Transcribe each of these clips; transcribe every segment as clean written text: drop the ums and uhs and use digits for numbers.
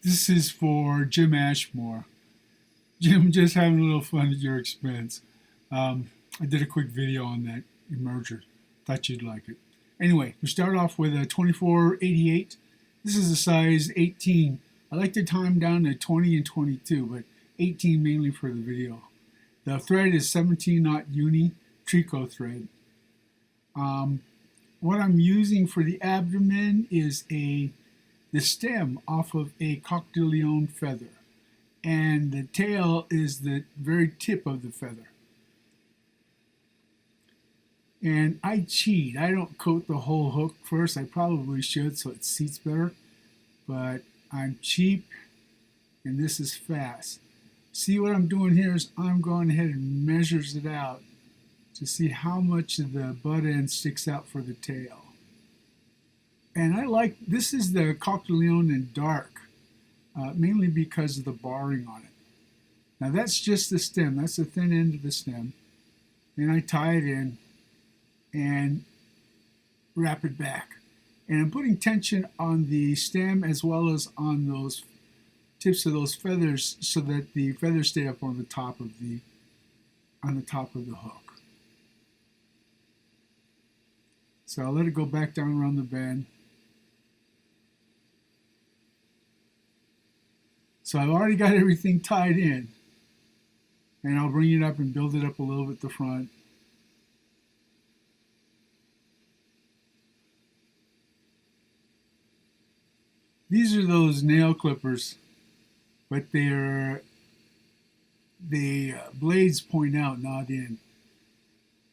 This is for Jim Ashmore. Jim, just having a little fun at your expense. I did a quick video on that Emerger. Thought you'd like it. Anyway, we start off with a 2488. This is a size 18. I like to time down to 20 and 22, but 18 mainly for the video. The thread is 17-knot uni tricot thread. What I'm using for the abdomen is the stem off of a coq de leon feather, and the tail is the very tip of the feather. And I cheat. I don't coat the whole hook first. I probably should so it seats better, but I'm cheap and this is fast. See, what I'm doing here is I'm going ahead and measures it out to see how much of the butt end sticks out for the tail. And I like, this is the coq de leon in dark, mainly because of the barring on it. Now that's just the stem, that's the thin end of the stem. And I tie it in and wrap it back. And I'm putting tension on the stem as well as on those tips of those feathers so that the feathers stay up on the top of the hook. So I'll let it go back down around the bend. So I've already got everything tied in, and I'll bring it up and build it up a little bit at the front. These are those nail clippers, but the blades point out, not in.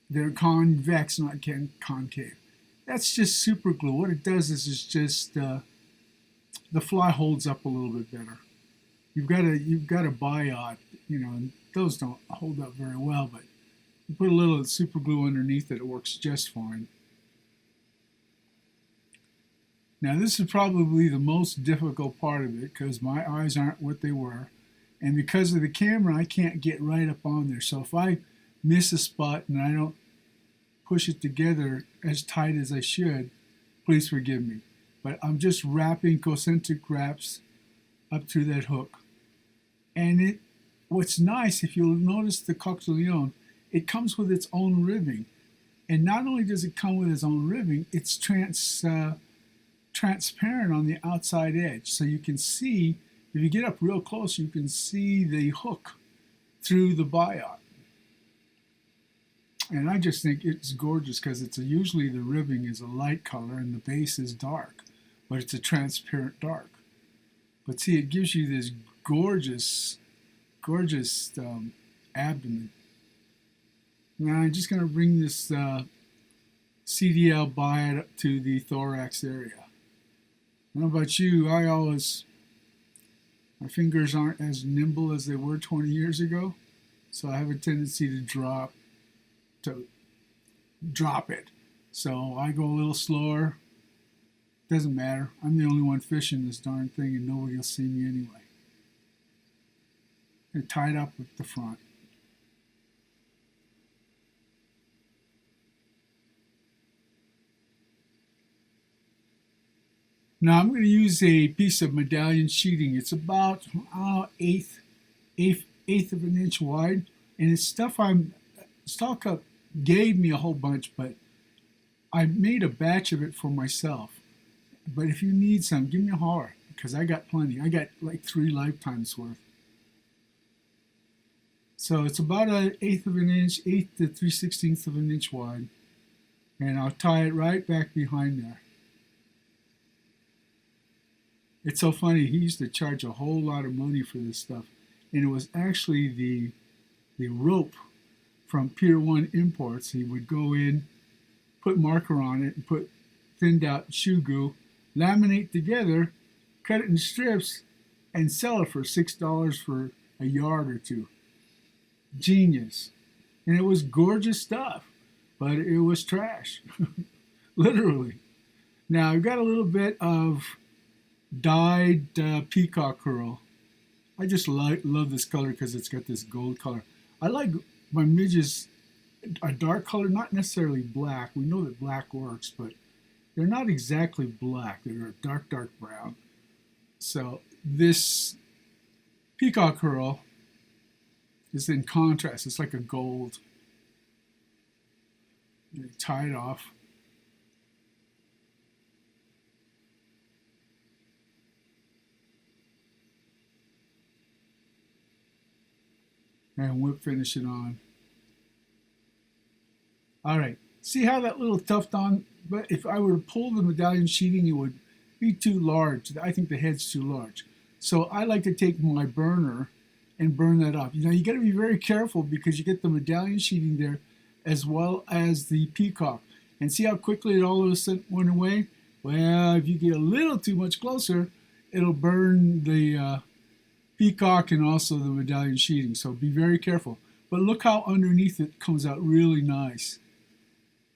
They're convex, not concave. That's just super glue. What it does is it's just the fly holds up a little bit better. You've got a biot, and those don't hold up very well, but you put a little super glue underneath it works just fine. Now this is probably the most difficult part of it because my eyes aren't what they were, and because of the camera I can't get right up on there. So if I miss a spot and I don't push it together as tight as I should, please forgive me. But I'm just wrapping concentric wraps up through that hook. And what's nice, if you'll notice the coq de leon, it comes with its own ribbing. And not only does it come with its own ribbing, it's transparent on the outside edge. So you can see, if you get up real close, you can see the hook through the biot. And I just think it's gorgeous because usually the ribbing is a light color and the base is dark, but it's a transparent dark. But see, it gives you this gorgeous abdomen. Now I'm just going to bring this CDL biot up to the thorax area. I don't know about you, my fingers aren't as nimble as they were 20 years ago, so I have a tendency to drop it. So I go a little slower. Doesn't matter. I'm the only one fishing this darn thing and nobody will see me anyway. And tied up at the front. Now I'm going to use a piece of medallion sheeting. It's about eighth of an inch wide, and it's stuff Stalkup gave me a whole bunch, but I made a batch of it for myself. But if you need some, give me a holler, because I got plenty. I got like 3 lifetimes worth. So it's about an eighth of an inch, 8 to 3/16 of an inch wide. And I'll tie it right back behind there. It's so funny, he used to charge a whole lot of money for this stuff. And it was actually the rope from Pier 1 Imports. He would go in, put marker on it, and put thinned out shoe glue, laminate together, cut it in strips, and sell it for $6 for a yard or two. Genius. And it was gorgeous stuff, but it was trash. Literally. Now I've got a little bit of dyed peacock curl. I just love this color because it's got this gold color. I like my midges a dark color, not necessarily black. We know that black works, but they're not exactly black. They're a dark brown. So this peacock curl is in contrast. It's like a gold. You tie it off. And whip finish it on. All right. See how that little tuft on, but if I were to pull the medallion sheeting, it would be too large. I think the head's too large. So I like to take my burner and burn that up. You got to be very careful because you get the medallion sheeting there as well as the peacock. And see how quickly it all of a sudden went away? Well, if you get a little too much closer, it'll burn the peacock and also the medallion sheeting. So be very careful. But look how underneath it comes out really nice.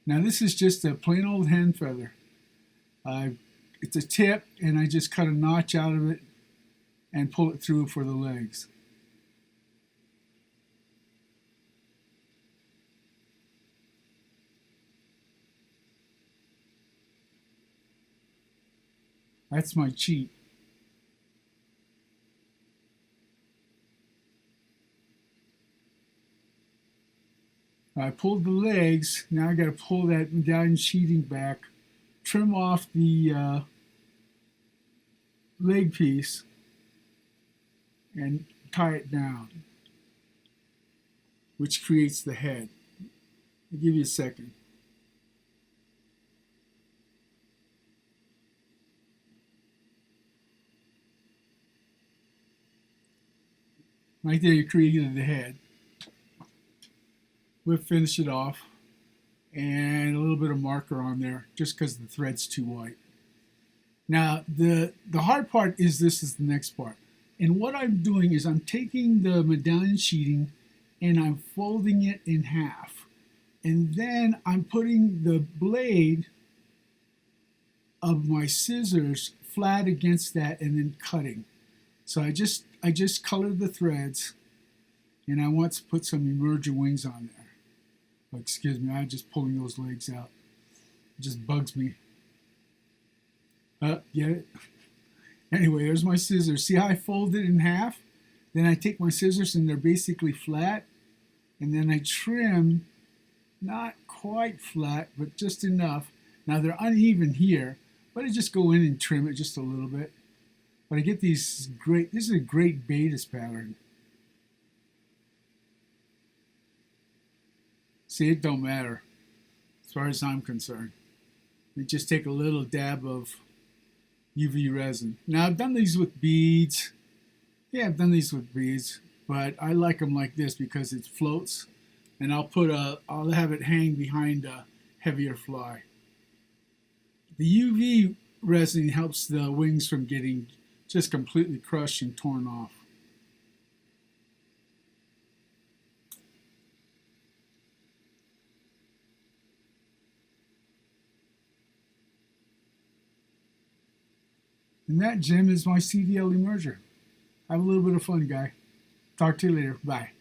Now this is just a plain old hen feather. It's a tip, and I just cut a notch out of it and pull it through for the legs. That's my cheat. I pulled the legs. Now I got to pull that medallion sheeting back, trim off the leg piece, and tie it down, which creates the head. I'll give you a second. Right there, you created the head. We'll finish it off, and a little bit of marker on there just because the thread's too white. Now the hard part is this is the next part. And what I'm doing is I'm taking the medallion sheeting and I'm folding it in half. And then I'm putting the blade of my scissors flat against that and then cutting. So I just colored the threads, and I want to put some emerger wings on there. Oh, excuse me, I'm just pulling those legs out. It just bugs me. Get it? Anyway, there's my scissors. See how I fold it in half? Then I take my scissors and they're basically flat. And then I trim, not quite flat, but just enough. Now they're uneven here, but I just go in and trim it just a little bit. But I get these great, this is a great Betis pattern. See, it don't matter as far as I'm concerned. You just take a little dab of UV resin. Now I've done these with beads. Yeah, I've done these with beads, but I like them like this because it floats, and I'll have it hang behind a heavier fly. The UV resin helps the wings from getting just completely crushed and torn off. And that gem is my CDL Emerger. Have a little bit of fun, guy. Talk to you later. Bye.